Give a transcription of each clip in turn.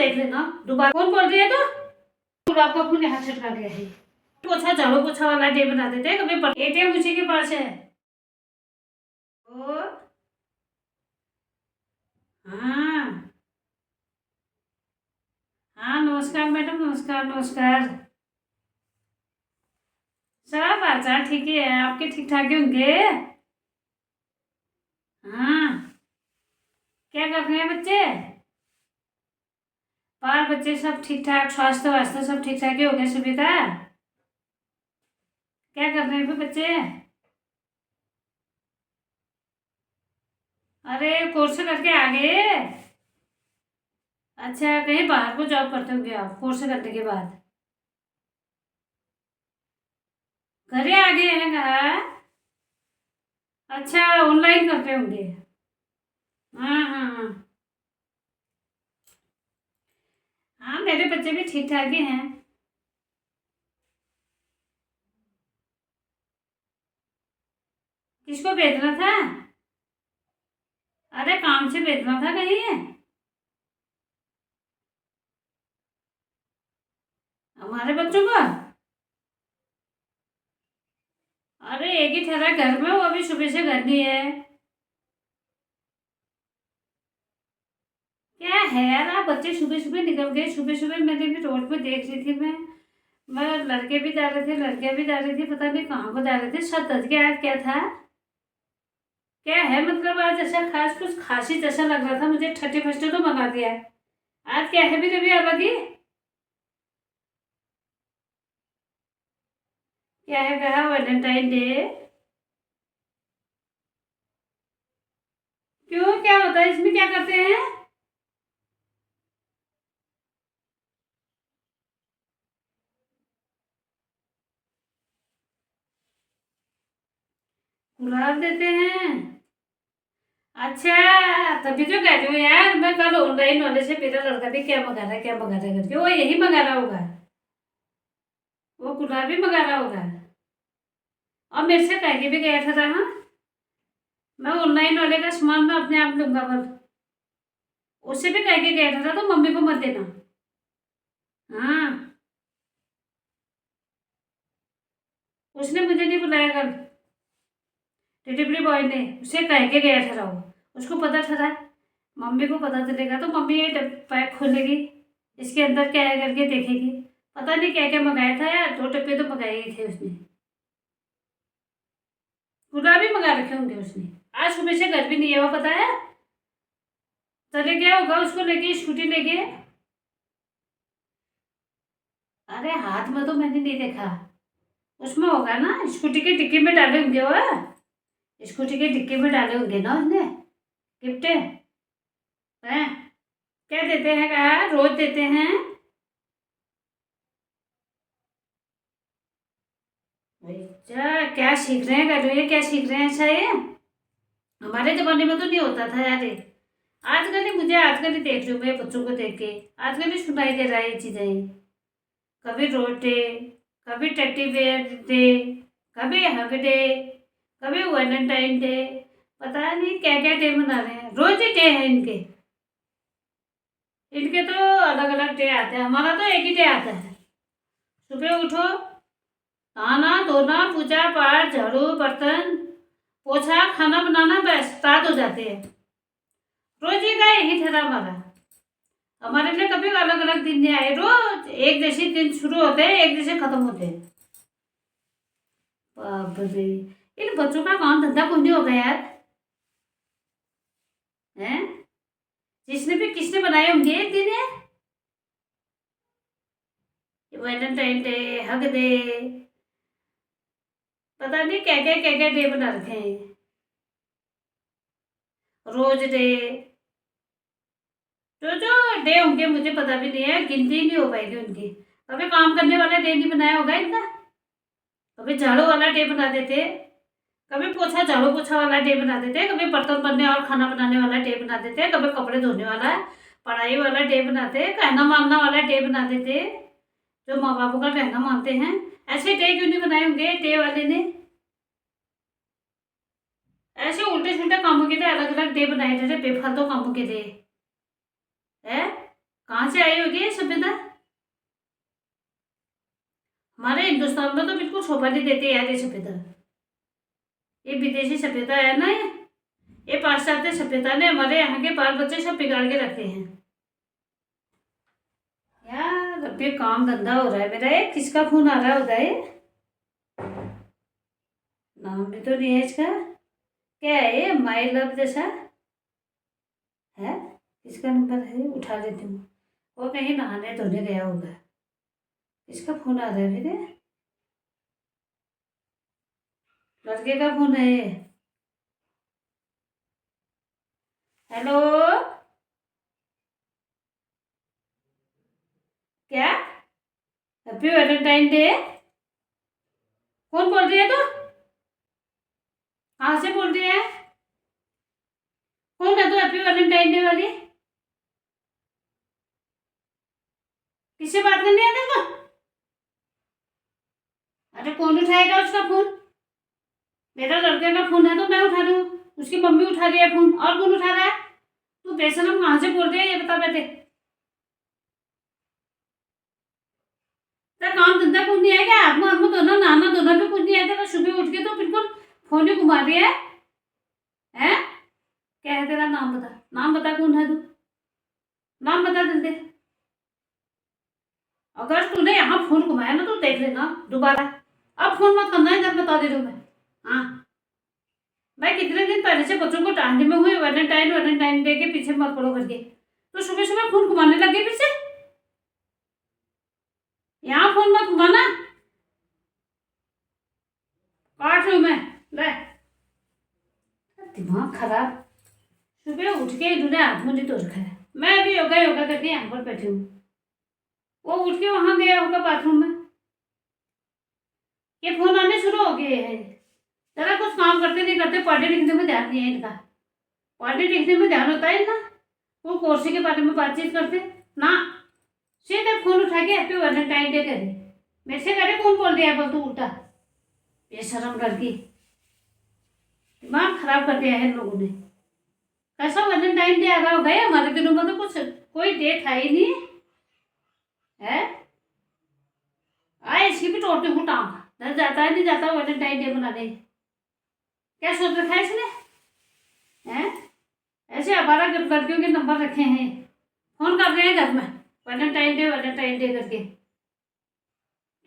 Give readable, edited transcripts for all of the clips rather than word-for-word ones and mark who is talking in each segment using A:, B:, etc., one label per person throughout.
A: देख लेना दोबारा कौन बोल रही है तो आपका फोन यहाँ छटका गया है। पोछा झाड़ू पोछा वाला डे बना देते हैं कभी। एटीएम उसी के पास है। ओ हाँ हाँ, नमस्कार मैडम, नमस्कार नमस्कार। सब हालचाल ठीक ही है, आपके ठीक ठाक ही होंगे। हाँ, क्या कर रहे हैं बच्चे? बाल बच्चे सब ठीक ठाक, स्वास्थ्य वास्थ्य सब ठीक ठाक ही हो गए सुविधा। क्या कर रहे हैं फिर बच्चे? अरे कोर्स करके आ गए। अच्छा, कहीं बाहर को जॉब करते होंगे आप कोर्स करने के बाद? घरे आ गए हैं कहा? अच्छा, ऑनलाइन करते होंगे। हाँ हाँ हाँ हाँ, मेरे बच्चे भी ठीक ठाक ही हैं। किसको भेजना था? अरे काम से भेजना था कहीं? हमारे बच्चों को? अरे एक ही ठहरा घर में, वो अभी सुबह से घर नहीं है। क्या है यार, आप बच्चे सुबह सुबह निकल गए। सुबह सुबह मैंने भी रोड पे देख रही थी मैं लड़के भी जा रहे थे, लड़कियां भी जा रही थी, पता नहीं कहाँ को जा रहे थे। 7 बज के। आज क्या था? क्या है मतलब आज ऐसा खास कुछ खासी जैसा लग रहा था मुझे। 31 तो मना दिया है। आज क्या है भी अलग ही। क्या है कहा? Valentine day? क्यों, क्या होता है इसमें, क्या करते हैं? गुलाब देते हैं? अच्छा, तभी तो कह रही हूँ यार मैं, कल ऑनलाइन वाले से मेरा लड़का भी क्या मंगा रहा है क्या मंगा रहा है करके, वो यही मंगा रहा होगा। वो गुलाब ही मंगा रहा होगा। और मेरे से कह के भी गया था हाँ, मैं ऑनलाइन वाले का सामान मैं अपने आप लूंगा बल। उससे भी कह के गया था तो मम्मी को मत देना। हाँ, उसने मुझे नहीं बुलाया कल। डिलीवरी बॉय ने उसे कह के गया था वो। उसको पता था मम्मी को पता चलेगा तो मम्मी ये पैक खोलेगी, इसके अंदर क्या है करके देखेगी। पता नहीं क्या क्या मंगाया था यार, 2 डब्बे तो मंगाए ही थे उसने। गुलाब भी मंगा रखे होंगे उसने। आज सुबह से घर भी नहीं है वो, पता है। चले गया होगा उसको लेके, स्कूटी लेके। अरे हाथ में तो मैंने नहीं देखा। उसमें होगा ना, स्कूटी के डिक्की में डाले होंगे वो। स्कूटी के डिक्की में डाले होंगे ना उसने गिफ्ट है। क्या देते हैं कहा? रोज देते हैं? अच्छा, क्या सीख रहे हैं कर, ये क्या सीख रहे हैं ऐसा ये? हमारे जमाने में तो नहीं होता था यार ये। आजकल ही मुझे, आजकल ही देख रही हूँ मैं बच्चों को देख के। आजकल ही सुनाई दे रहा है ये चीजें। कभी रोज डे, कभी टेडी बेयर डे, कभी हग डे, कभी वैलेंटाइन डे। पता नहीं क्या क्या डे मना रहे हैं, रोज ही डे है इनके। इनके तो अलग अलग डे आते हैं, हमारा तो एक ही डे आता है। सुबह उठो, नहाना धोना, पूजा पाठ, झाड़ू बर्तन पोछा, खाना बनाना, बस स्टार्ट हो जाते हैं। रोज ही का यही ठहरा हमारा। हमारे लिए कभी अलग अलग दिन नहीं आए, रोज एक जैसे दिन शुरू होते हैं, एक जैसे खत्म होते हैं। बाप रे, इन बच्चों का काम धंधा कुछ नहीं होगा यार। हैं? जिसने भी किसने बनाए होंगे एक दिन है। वैलेंटाइन डे, हग डे, पता नहीं क्या क्या डे बना रखे हैं। रोज डे, जो जो डे होंगे मुझे पता भी नहीं है, गिनती नहीं हो पाएगी उनकी। कभी काम करने वाला डे नहीं बनाया होगा इनका। कभी झाड़ू वाला डे बना देते, कभी पोछा झाड़ू पोछा वाला डे बना देते, कभी बर्तन बनने और खाना बनाने वाला डे बना देते, कभी कपड़े धोने वाला, पढ़ाई वाला डे बनाते, कहना मानना वाला डे बना देते, जो माँ बापों का कहना मानते हैं। ऐसे डे क्यों नहीं बनाए होंगे डे वाले ने? ऐसे उल्टे सुल्टे कामों के लिए अलग अलग डे बनाए थे, बेफालतू कामों के लिए है। कहाँ से आई होगी ये सभ्यता? हमारे हिंदुस्तान में तो बिल्कुल शोभा नहीं देती यार ये सभ्यता। ये विदेशी सभ्यता है ना, ये पाश्चात्य सभ्यता ने हमारे यहाँ के बाल बच्चे सब बिगाड़ के रखे हैं यार। अब ये काम धंधा हो रहा है मेरा। ये किसका फोन आ रहा होता है? नाम भी तो नहीं है इसका। क्या है ये, माई लव जैसा है? किसका नंबर है? उठा लेती हूँ। वो कहीं नहाने धोने गया होगा। किसका फोन आ रहा है मेरे? लड़के का फोन है ये। हेलो, क्या? Happy Valentine day? कौन बोल रही है? तो कहाँ से बोल रही है? कौन है तो हैप्पी वैलेंटाइन डे वाली? किससे बात करनी है तेरे को? अरे कौन उठाएगा उसका फोन? मेरा लड़के का फोन है तो मैं उठा लूँ। उसकी मम्मी उठा रही है फोन, और कौन उठा रहा है? तू बेशरम कहाँ से बोल रही है ये बता बेटे। तेरा काम धंधा कुछ नहीं है क्या? हाथ में धोना नहाना धोना भी कुछ नहीं है तेरा? सुबह उठ के तो बिल्कुल फोन ही घुमा रही है। हैं? क्या है तेरा नाम? बता, नाम बता, कौन है तू? नाम बता जल्दी। अगर तूने यहाँ फोन घुमाया ना तो देख लेना दोबारा। अब फोन मत करना, इधर बता दे रही हूँ मैं। हाँ, मैं कितने दिन पहले से बच्चों को डांटने में हुई वैलेंटाइन वैलेंटाइन डे के पीछे मत पड़ो करके, तो सुबह सुबह फोन घुमाने लगे फिर से। यहाँ फोन मत घुमाना, काट रही हूँ मैं। ले, दिमाग खराब। सुबह उठ के इन्होंने हाथ मुंह नहीं धो रखा है। मैं अभी योगा योगा करके यहाँ पर बैठी हूँ। वो उठ के वहां गया होगा बाथरूम में। ये फोन आने शुरू हो गए हैं। जरा कुछ काम करते नहीं करते, पढ़ने लिखने में ध्यान नहीं है इनका। पढ़ने लिखने में ध्यान होता है ना, वो कोर्स के बारे में बातचीत करते ना, सीधे फोन उठा के हैप्पी वैलेंटाइन डे करे। मेरे से करे कौन बोल दिया है? बोल तू उल्टा बेशरम लड़की। दिमाग खराब कर दिया है इन लोगों ने। कैसा वैलेंटाइन डे आ रहा होगा? हमारे दिनों में तो कुछ कोई डेट है ही नहीं है। आए इसकी भी तोड़ती हूँ टांग। घर जाता है नहीं जाता वैलेंटाइन डे मनाने? क्या सोच रखा है इसने? हैं? ऐसे हमारा लड़कियों के नंबर रखे हैं, फोन कर रहे हैं घर में वैलेंटाइन डे करके।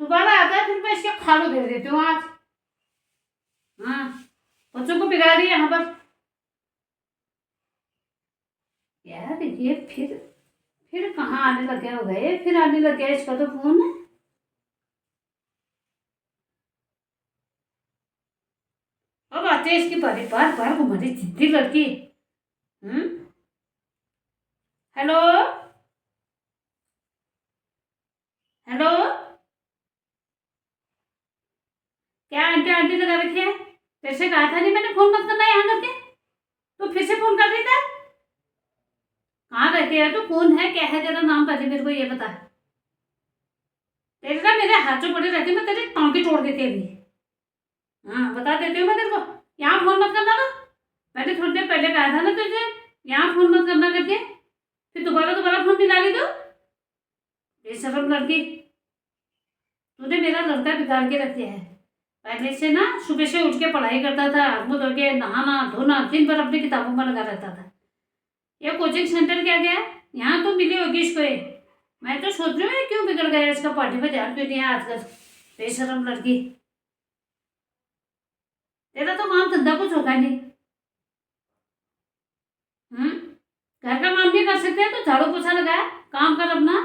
A: दोबारा आता है फिर मैं इसके खालू दे देती हूँ आज। हाँ, बच्चों को बिगाड़ रही है यहाँ पर यार। ये फिर कहाँ आने लग गया होगा? ये फिर आने लग गया इसका तो फोन। अब आते हैं इसकी बारी, बार बार घुमाती जिद्दी लड़की। हेलो हेलो, क्या आंटी आंटी लगा रखी है? तेरे से कहा था नहीं मैंने फोन मत करना यहाँ करके, तो फिर से फोन कर रही था। कहाँ रहती है तो? कौन है? क्या है तेरा नाम? पहले मेरे को ये बता। तेरे ना मेरे हाथों पड़े रहते, मैं तेरे टांके तोड़ देती अभी। हाँ, बता देती हूँ मैं तेरे को, यहाँ फोन मत करना। तो मैंने थोड़ी देर पहले कहा था ना तुझे यहाँ फोन मत करना करके, फिर दोबारा दोबारा फोन मिला ली तो। बेशरम लड़की, तूने मेरा लड़का बिगाड़ के रख दिया है। पहले से ना सुबह से उठ के पढ़ाई करता था, हाथ मुँह धो के नहाना धोना, दिन भर अपनी किताबों में लगा रहता था। ये कोचिंग सेंटर क्या गया? यहाँ तो मिली होगी इसको ये। मैं तो सोच रही हूँ ये क्यों बिगड़ गया, इसका पढ़ने में ध्यान क्यों नहीं है आजकल। बेशरम लड़की, तेरा तो काम धंधा कुछ होगा नहीं। घर का काम नहीं कर सकते तो झाड़ू पोछा लगाया, काम कर अपना,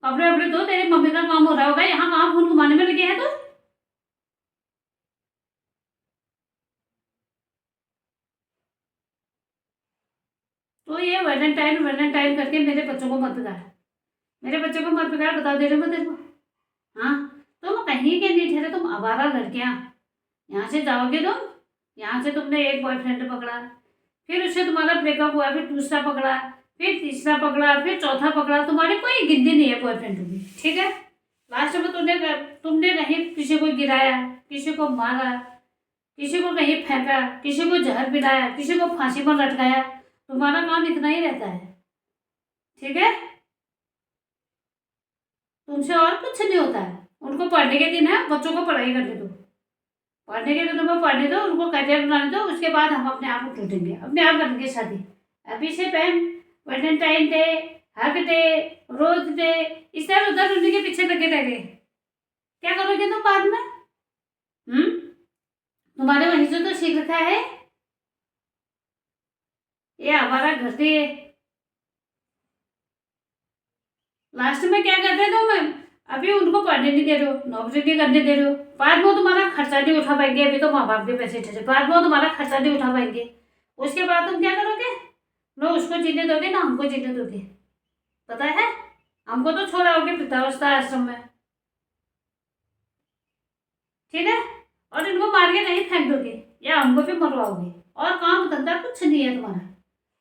A: कपड़े वपड़े धो। तेरी मम्मी का काम हो रहा होगा, यहाँ कहाँ फोन घुमाने में लगे हैं तो ये वैलेंटाइन वैलेंटाइन करके मेरे बच्चों को मत बिगाड़। मेरे बच्चों को मत बिगाड़, बता दे रही हूँ मैं तेरे को। हाँ, तुम कहीं के नहीं ठहरे, तुम आवारा लड़कियाँ। यहाँ से जाओगे तुम, यहाँ से तुमने एक बॉयफ्रेंड पकड़ा, फिर उससे तुम्हारा ब्रेकअप हुआ, फिर दूसरा पकड़ा, फिर तीसरा पकड़ा, फिर चौथा पकड़ा। तुम्हारी कोई गिनती नहीं है बॉयफ्रेंड की, ठीक है? लास्ट में तुमने कहीं किसी को गिराया, किसी को मारा, किसी को कहीं फेंका, किसी को जहर पिलाया, किसी को फांसी पर लटकाया। तुम्हारा काम इतना ही रहता है, ठीक है? उनसे और कुछ नहीं होता है। उनको पढ़ने के दिन है, बच्चों को पढ़ाई करने दो, पढ़ने के दिनों में पढ़ने दो, उनको करियर बनाने दो, उसके बाद हम अपने आप उठेंगे, अपने आप करेंगे शादी। अभी से बहन Valentine Day, hug day, rose day, इस तरह उधर उन्हीं के पीछे लगे रह गए। क्या करोगे तुम बाद में? तुम्हारे वहीं से तो सीख रखा है ये हमारा घर से। लास्ट में क्या करते हो तुम? अभी उनको पढ़ने नहीं दे रहे हो, नौकरी नहीं करने दे रहे हो, बाद में तुम्हारा खर्चा नहीं उठा पाएंगे। अभी तो माँ बाप के पैसे थे, बाद में तुम्हारा खर्चा नहीं उठा पाएंगे। उसके बाद तुम क्या करोगे? ना उसको जीने दोगे ना हमको जीने दोगे, पता है। हमको तो छोड़ाओगे वृद्धावस्था आश्रम में, ठीक है। और इनको मार के नहीं फेंक दोगे, या हमको भी मरवाओगे। और काम धंधा कुछ नहीं है तुम्हारा,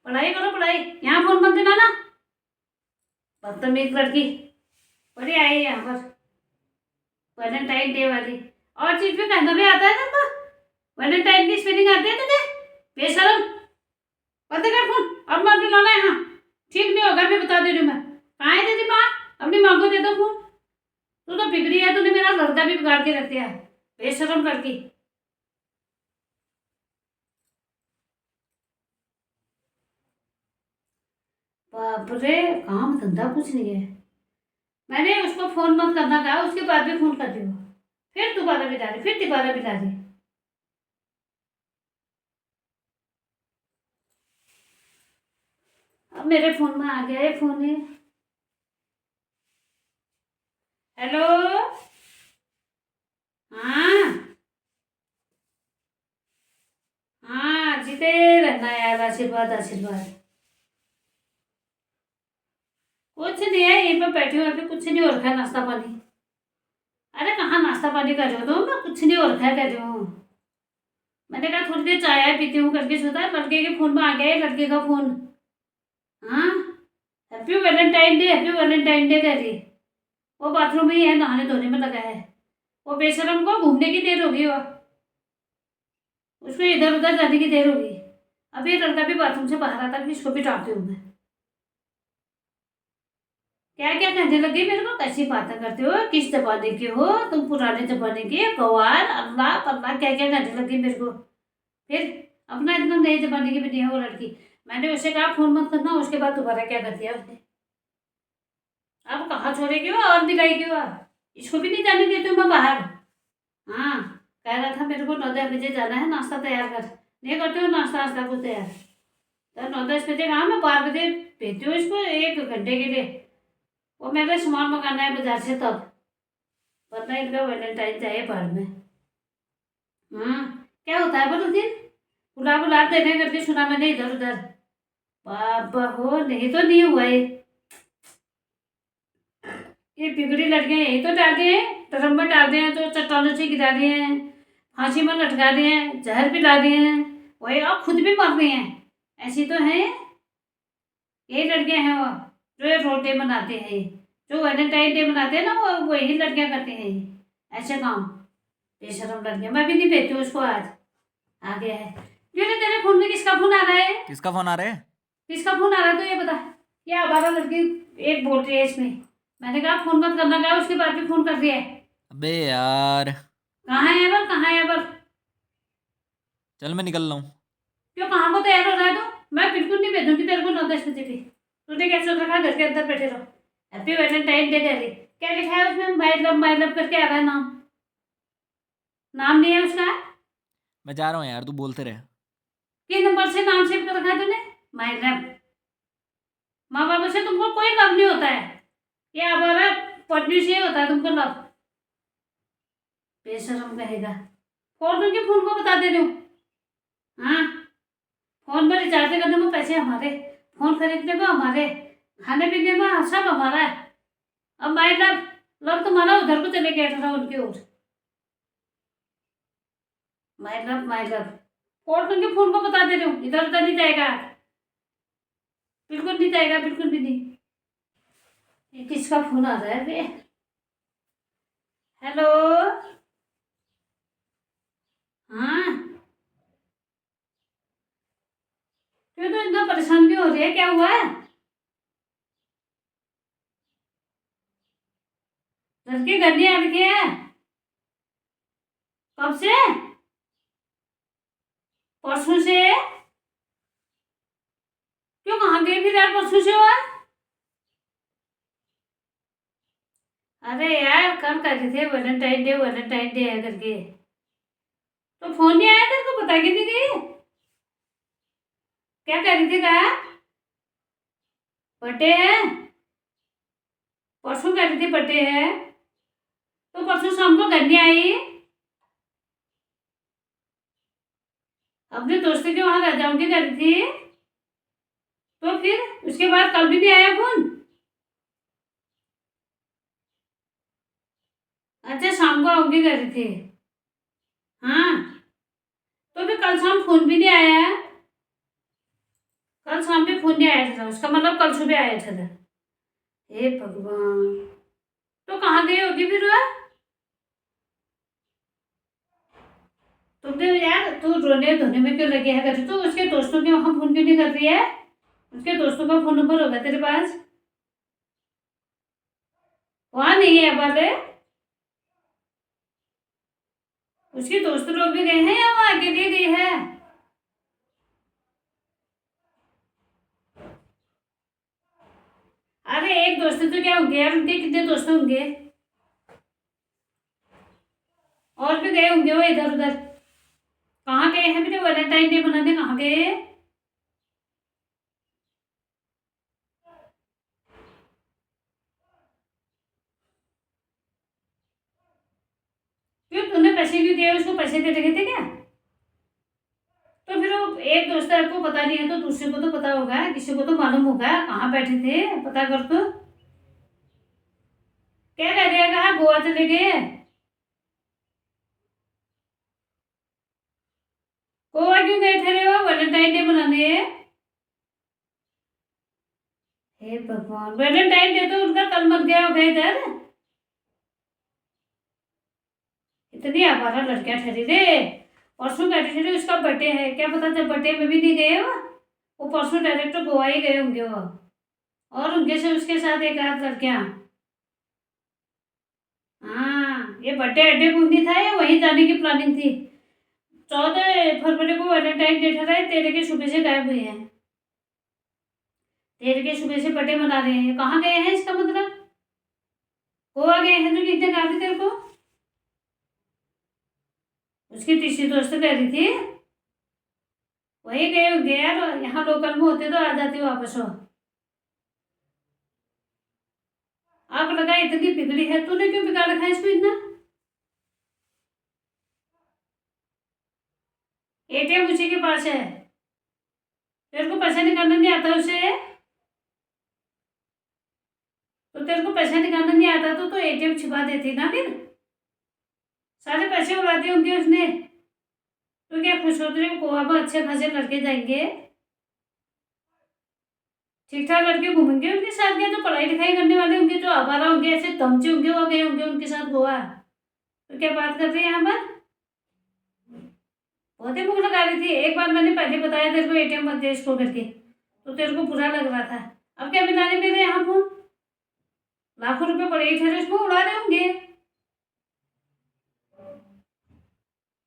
A: पढ़ाई करो पढ़ाई। यहाँ फोन मत दिलाना, बदतमीज लड़की बड़ी आई है यहाँ पर। वैलेंटाइन डे वाली और चीज भी कहना भी आता है तुमको? वैलेंटाइन की स्पेलिंग आती है तुझे? बेशरम, बंद कर फोन, अब मत दिलाना यहाँ, ठीक नहीं होगा। मैं बता दे रही हूँ। मैं कहाँ है तेरी माँ? अपनी माँ को दे दो फोन। तू तो बिगड़ी है, तूने मेरा लड़का भी बिगाड़ के रख दिया, बेशरम लड़की। बाप रे, काम धंधा कुछ नहीं है। मैंने उसको फोन मत करना कहा, उसके बाद भी फोन कर दिया, फिर दोबारा बिता दी, फिर दोबारा बिता दी। अब मेरे फोन में आ गया ये फोन है। हेलो, हाँ हाँ, जीते रहना यार, आशीर्वाद आशीर्वाद। कुछ नहीं है, यहीं पर बैठी हूँ अभी, कुछ नहीं हो रखा है, नाश्ता पानी। अरे कहाँ नाश्ता पानी कर रहे हो तुम? मैं कुछ नहीं हो रखा है कर रही हूँ। मैंने कहा थोड़ी देर चाय पीती हूँ करके सोचा, लड़के के फोन में आ गया है, लड़के का फोन। हाँ, happy Valentine day, happy Valentine day कह रही। वो बाथरूम में ही है, नहाने धोने में लगा है। वो बेशरम को घूमने की देर होगी, वो उसको इधर उधर जाने की देर होगी। अभी ये लड़का भी बाथरूम से बाहर आता है, इसको भी डांटती हूँ मैं। क्या क्या कहने लगी मेरे को? कैसी बातें करते हो? किस जमाने के हो तुम? पुराने जमाने के गवार, अल्लाह पल्ला, क्या क्या कहने लगी मेरे को। फिर अपना इतना नए जमाने की भी नहीं है वो लड़की। मैंने उसे कहा फोन मत करना, उसके बाद दोबारा क्या कर दिया उसने। अब कहाँ छोड़ेगी वो और दिलाएगी वो? इसको भी नहीं जाने देती हूँ मैं बाहर। हाँ, कह रहा था मेरे को 9-10 बजे जाना है, नाश्ता तैयार कर। नहीं करते हो नाश्ता वास्ता कुछ तैयार? तो 9-10 बजे कहा, मैं 12 बजे भेजती हूँ इसको 1 घंटे के लिए। वो मेरे सामान मंगाना है बाजार से तब, वरना इनका वैलेंटाइन चाहिए बाद में। क्या होता है बोलो दिन? बुला बुला देने करके सुना मैंने इधर उधर। बाबा हो, नहीं तो नहीं हुआ ये बिगड़ी लड़कियां यही तो डाल दिए हैं, ड्रम में डाल दिए हैं, तो चट्टानों से गिरा दिए हैं, फांसी में लटका दिए हैं, जहर पिला दिए हैं, वही और खुद भी मर रही हैं। ऐसी तो है, यही लड़कियां हैं वो, जो ये रोड डे मनाते हैं, जो वैलेंटाइन डे मनाते हैं ना, वो वही लड़कियां करती हैं ऐसे काम। बेशरम लड़कियां। मैं भी नहीं भेजती हूँ उसको आज। आ गया है। क्यों नहीं, तेरे फोन में किसका फोन आ रहा है?
B: किसका फोन आ रहा है?
A: किसका फोन आ रहा है तो ये बता। क्या आवारा लड़की एक बोल रही है इसमें। मैंने कहा फोन मत करना कहा, उसके बाद भी फोन कर दिया है।
B: अबे यार,
A: कहाँ है एवर, कहाँ है एवर?
B: चल मैं निकल रहा हूँ।
A: क्यों, कहाँ को तैयार हो रहा है तो? मैं बिल्कुल नहीं भेजूंगी तेरे को 9-10 बजे भी। तूने क्या सोच रखा घर के अंदर बैठे रहो? हैप्पी वैलेंटाइन डे कह रही, क्या लिखा है उसमें? माई लव करके आ रहा है नाम। नाम नहीं है उसका?
B: मैं जा रहा हूँ यार, तू बोलते रहे।
A: किस नंबर से नाम सेव कर रखा है तूने? My love. माँ बाप से तुमको कोई लव नहीं होता है, ये हमारा पत्नी से ही होता है तुमको लव। बेशरम कहेगा। फोड़ दूंगी फोन को, बता दे रही हूँ। हाँ, फोन पर रिचार्ज करने में पैसे हमारे, फोन खरीदने में हमारे, खाने पीने में सब हमारा है। अब माई लव, लव तुम्हारा उधर को चले गया था उनकी ओर। माई लव माई लव, फोड़ दूंगी फोन को, बता दे रही हूँ। इधर उधर नहीं जाएगा, बिल्कुल नहीं जाएगा, बिल्कुल भी नहीं। ये किसका फोन आ रहा है बे? हेलो, हाँ। क्यों, तो इतना परेशान क्यों हो रही है? क्या हुआ है? लड़की घर नहीं आ रखी है? कब से? परसों से? क्यों, कहाँ गई फिर यार परसों से वह? अरे यार कल कर रहे थे वैलेंटाइन डे है करके, तो फोन नहीं आया तेरे को, बता के नहीं गई? क्या कर रही थी, कहा बर्थडे है? परसों कह रही थी बर्थडे है, तो परसों शाम को घर नहीं आई? अपने दोस्त के वहां रह जाऊंगी कर रही थी, तो फिर उसके बाद कल भी नहीं आया फोन? अच्छा शाम को आऊंगी कर रही थी। हाँ, तो फिर कल शाम फोन भी नहीं आया? कल शाम पे फोन नहीं आया था उसका, मतलब कल सुबह आया था। हे भगवान, तो कहाँ गई होगी फिर वह? तुमने यार, तू रोने धोने में क्यों लगी है कर, तू उसके दोस्तों के वहां फोन क्यों नहीं कर रही है? उसके दोस्तों का फोन नंबर होगा तेरे पास? वहां नहीं है वाले? उसके दोस्त लोग भी गए हैं या वो अकेले गई है? अरे एक दोस्त तो क्या होंगे यार, उनके कितने दोस्त होंगे? और भी गए होंगे वो इधर उधर। कहाँ गए हैं मेरे वैलेंटाइन डे मनाने, कहाँ गए? क्यों, तूने पैसे क्यों दिए उसको, पैसे दे रखे थे क्या? तो फिर वो एक दोस्त है को पता नहीं है, तो दूसरे को तो पता होगा, किसी को तो मालूम होगा कहाँ बैठे थे, पता कर तो। क्या कह दिया, कहा गोवा चले गए? गोवा क्यों गए थे रे वो वैलेंटाइन डे मनाने? हे भगवान, वैलेंटाइन डे तो उनका कल मर गया होगा इधर। इतनी आवारा लड़कियां ठहरी रे। परसों कह रही थी उसका बर्थडे है, क्या पता जब बर्थडे में भी नहीं गए वो परसों डायरेक्ट तो गोवा ही गए होंगे वो, और उनके से उसके साथ एक आध लड़कियां। हाँ, ये बर्थडे अड्डे घूमनी था या वहीं जाने की प्लानिंग थी? 14 फरवरी को वैलेंटाइन डे ठहरा है, तेरे के सुबह से गायब हुए हैं। तेरे के सुबह से बर्थडे मना रहे हैं, कहाँ गए हैं इसका मतलब? गोवा गए हैं, तो कितने कहा भी तेरे को? उसकी तीसरी दोस्त कह रही थी वही गए होंगे यार, यहाँ लोकल में होते तो आ जाती वापस हो। आप लगा इतनी बिगड़ी है, तूने क्यों बिगाड़ रखा है इसको इतना? एटीएम उसी के पास है, तेरे को पैसा निकालना नहीं आता उसे? तो तेरे को पैसा निकालना नहीं आता तो एटीएम छिपा देती ना फिर, सारे पैसे उड़ा दिए होंगे उसने। तो क्या खुश होते रहे, गोवा में अच्छे खासे लड़के जाएंगे, ठीक ठाक लड़के घूमेंगे उनके साथ, क्या तो पढ़ाई लिखाई करने वाले होंगे, जो आवारा होंगे ऐसे दमचे होंगे, वो गए होंगे उनके साथ गोवा। तो क्या बात कर रही है यहाँ पर? बहुत ही मुख लगा रही थी, एक बार मैंने पहले बताया तेरे को एटीएम मत दे इसको करके, तो तेरे को बुरा लग रहा था। अब क्या मिलाने मेरे यहाँ फोन, लाखों रुपए पड़े थे उसको उड़ा रहे होंगे,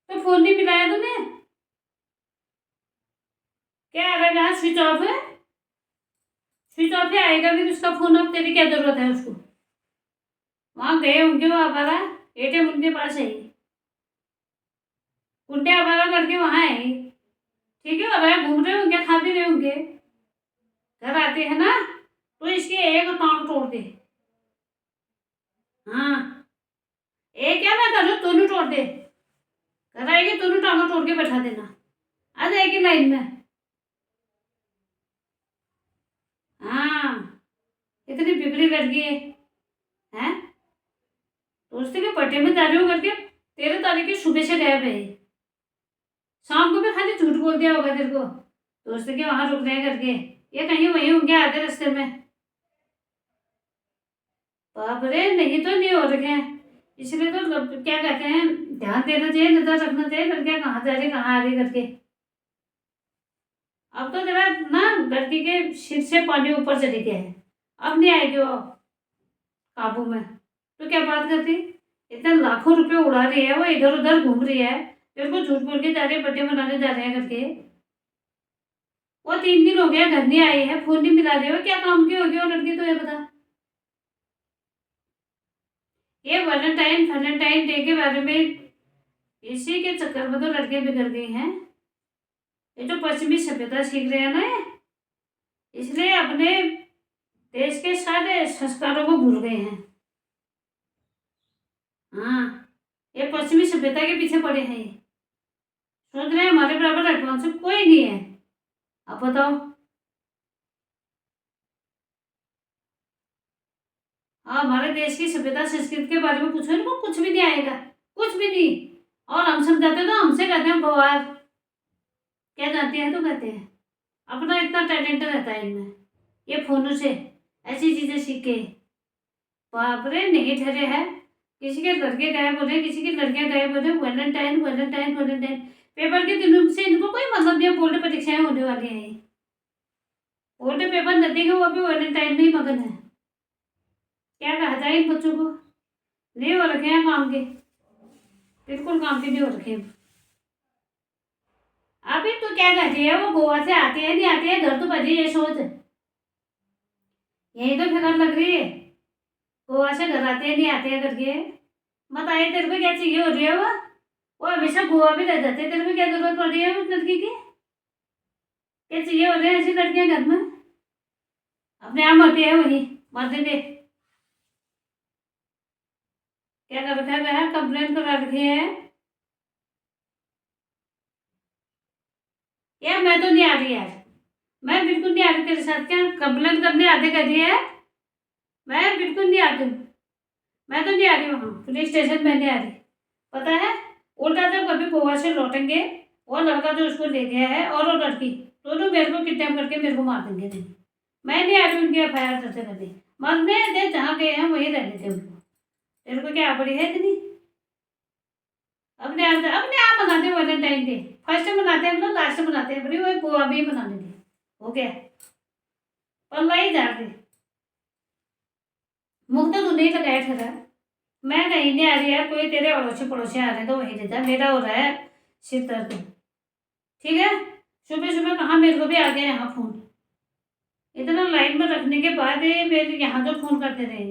A: तो फोन नहीं मिलाया तूने? क्या आ रहा है, स्विच ऑफ है? स्विच ऑफ ही आएगा फिर उसका फोन, अब तेरी क्या जरूरत है उसको? वहां गए होंगे वो आवारा, एटीएम उनके पास है, गुंडे आवारा करके वहां है, ठीक है, और घूम रहे होंगे, खा भी रहे होंगे, घर आते हैं ना तो इसकी एक टांग तोड़ दे। हाँ, एक क्या मैं कर दोनों तोड़ दे, घर आएगी दोनों टांगों तोड़ के बैठा देना, आ जाएगी लाइन में। हाँ, इतनी बिगड़ी लड़की है, हैं? दोस्त के बर्थडे में जा रही हूँ करके 13 तारीख की सुबह से गायब है, शाम को भी खाली झूठ बोल दिया होगा तेरे को दोस्त के वहां रुक रहे हैं करके, ये कहीं वहीं होंगे आधे रास्ते में। बाप रे, नहीं तो नहीं हो रखे हैं, इसलिए तो क्या कहते हैं, ध्यान देना चाहिए, नजर रखना चाहिए लड़कियां कहाँ जा रही कहाँ आ रही करके। अब तो जरा ना लड़की के सिर से पानी ऊपर चली गया है, अब नहीं आएगी वो काबू में। तो क्या बात करती, इतने लाखों रुपए उड़ा रही है वो, इधर उधर घूम रही है, तेरे को झूठ बोल के जा रही है बर्थडे मनाने जा रहे हैं करके। वो 3 दिन हो गया घर नहीं आई है, फोन नहीं मिला रही हो, क्या काम की होगी वो लड़की, तो ये बता। ये वैलेंटाइन वैलेंटाइन डे के बारे में, इसी के चक्कर में तो लड़कियां बिगड़ गई हैं। ये जो पश्चिमी सभ्यता सीख रहे हैं ना ये, इसलिए अपने देश के सारे संस्कारों को भूल गए हैं। हाँ, ये पश्चिमी सभ्यता के पीछे पड़े हैं, ये सोच रहे हैं हमारे बराबर एडवांस कोई नहीं है। अब बताओ। हाँ, हमारे देश की सभ्यता संस्कृति के बारे में पूछो, इनको कुछ भी नहीं आएगा, कुछ भी नहीं। और हम समझाते तो हमसे कहते हैं गवार, क्या जानते हैं तो कहते हैं। अपना इतना टैलेंट रहता है इनमें, ये फोनों से ऐसी चीजें सीख के बाप रे नहीं ठहरे हैं। किसी के लड़के गायब हो रहे, किसी की लड़कियां गायब हो रहे, वैलेंटाइन वैलेंटाइन वैलेंटाइन। पेपर के दिनों से इनको कोई मतलब नहीं है, बोर्ड परीक्षाएं होने वाली हैं, बोर्ड पेपर न देंगे वो अभी वैलेंटाइन में ही मगन है। क्या कहा जाए इन बच्चों को, नहीं हो रखे हैं काम के, बिल्कुल काम के नहीं हो रखे। अभी तो क्या कहती है वो, गोवा से आते हैं नहीं आते हैं घर तो बजे, ये सोच यही तो फिक्र लग रही है, गोवा से घर आते हैं नहीं आते हैं करके। बताइए तेरे को क्या चाहिए हो रही है वो हमेशा गोवा भी रह जाते हैं, तेरे को क्या जरूरत पड़ रही है उस लड़की की, क्या चाहिए हो रहे हैं ऐसी लड़कियां घर में, अपने आप मरती है वही मर देंगे। क्या कर रखा है, कंप्लेंट करा रखी है यार। मैं तो नहीं आ रही यार, मैं बिल्कुल नहीं आ रही तेरे साथ, क्या कंप्लेंट करने आते कर रही है, मैं बिल्कुल नहीं आती हूँ। मैं तो नहीं आ रही वहाँ पुलिस स्टेशन में, नहीं आ रही। पता है उल्टा जब कभी गोवा से लौटेंगे, वो लड़का जो उसको ले गया है और वो लड़की दोनों मेरे को किडनैप करके मेरे को मार देंगे। नहीं, मैं नहीं आ रही उनकी FIR करते करते, मरने दे, जहाँ गए हैं वहीं रहने दे उनको। तेरे को क्या पड़ी है इतनी, अपने आप मनाते हैं वैलेंटाइन डे, फर्स्ट मनाते हैं हम लोग, लास्ट मनाते हैं, बड़ी वो गोवा भी मनाने दे, हो गया पल्ला ही झाड़ दे। मुख तो तू नहीं लगाया ठहरा, मैं कहीं नहीं आ रही यार, कोई तेरे अड़ोसी पड़ोसी आ रहे हैं तो वहीं ले जा, मेरा हो रहा है सिर दर्द। ठीक है, सुबह सुबह कहाँ मेरे को भी आ गया यहाँ फोन, इतना लाइन में रखने के बाद ये मेरे यहाँ जो फोन करते रहे,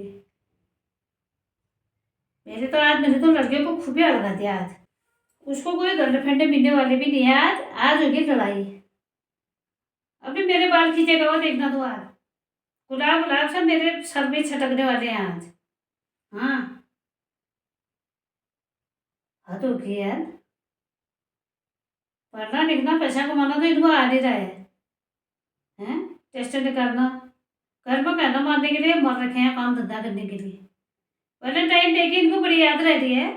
A: मेरे तो लड़कियों को खूब ही लगा दिया आज। उसको कोई गर्लफ्रेंड मिलने वाली भी नहीं है आज, आज होगी लड़ाई। अभी मेरे बाल खींचेगा वो देखना, तो आज गुलाब गुलाब सब मेरे सर में छटकने वाले हैं आज। हाँ, हद होगी यार, पढ़ना लिखना पैसा कमाना तो इनको आ नहीं रहा है, टेस्ट निकालना, घर में कहना मारने के लिए मर रखे हैं, काम धंधा करने के लिए। वैलेंटाइन डे की इनको बड़ी याद रहती है,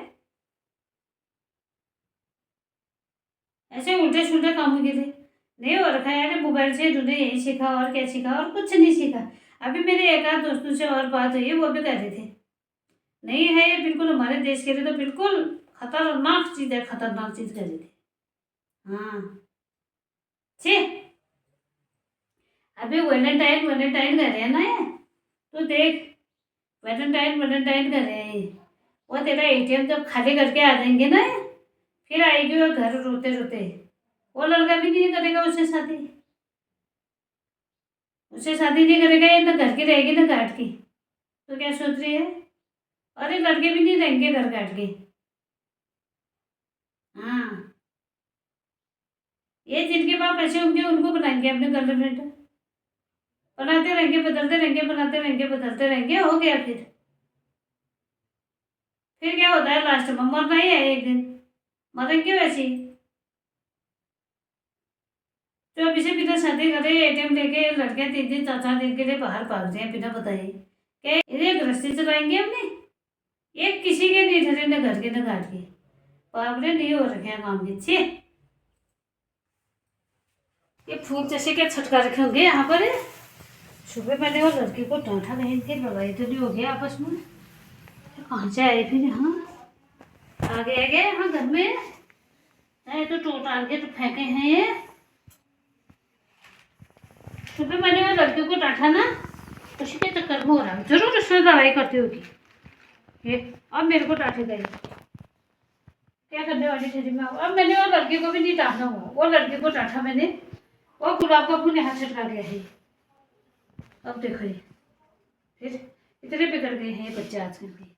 A: ऐसे उल्टे सुलटे कामों के लिए नहीं हो रखा है यार। मोबाइल से तूने यही सीखा और क्या सीखा, और कुछ नहीं सीखा। अभी मेरे एक आध दोस्तों से और बात हुई है, वो भी कह रहे थे नहीं है ये बिल्कुल हमारे देश के लिए तो बिल्कुल खतरनाक चीज़ है, खतरनाक चीज़ कह रहे थे। हाँ छे, अभी वैलेंटाइन वैलेंटाइन कर रहे हैं ना ये, तो देख वैलेंटाइन वैलेंटाइन कर रहे हैं, वो तेरा ATM जब खाली करके आ जाएंगे ना ये, फिर आएगी वो घर रोते रोते, वो लड़का भी नहीं करेगा उससे शादी, उससे शादी नहीं करेगा, ये ना घर की रहेगी ना घाट की। तो क्या सोच रही है, अरे लड़के भी नहीं रहेंगे घर घाट के। हाँ, ये जिनके पाप ऐसे होंगे उनको बनाएंगे अपने गर्लफ्रेंड, बनाते रहेंगे बदलते रहेंगे, बनाते रहेंगे बदलते रहेंगे, हो गया फिर क्या होता है लास्ट में, मरना ही है एक दिन, मरेंगे वैसे ही। जो अभी से बिना शादी करे ATM लेके लड़के 3 दिन 4 4 दिन के लिए बाहर भागते हैं बिना बताए, क्या ये गृहस्थी चलाएंगे अपने, ये किसी के नहीं ठहरे, न घर के न घाट के, बाबरे नहीं हो रखे हैं काम के। छे, ये फूल जैसे क्या छटका रखे होंगे यहाँ पर। सुबह मैंने वो लड़की को डांटा नहीं थी, लड़ाई तो नहीं हो गया आपस में, कहाँ से आए फिर यहाँ आ गए यहाँ घर में, ये तो टोट आन के तो फेंके हैं ये। सुबह मैंने वो लड़की को डांटा ना, उसी के चक्कर में हो रहा है, जरूर उसमें लड़ाई करती होगी। ये अब मेरे को डांटे गई, क्या करने वाली थी मैं। अब मैंने वो लड़की को भी नहीं डांटना हुआ, वो लड़की को डांटा मैंने, वो गुलाब का फूल यहाँ छटका गया है। अब देखो ये फिर इतने बिगड़ गए हैं ये बच्चे आजकल के।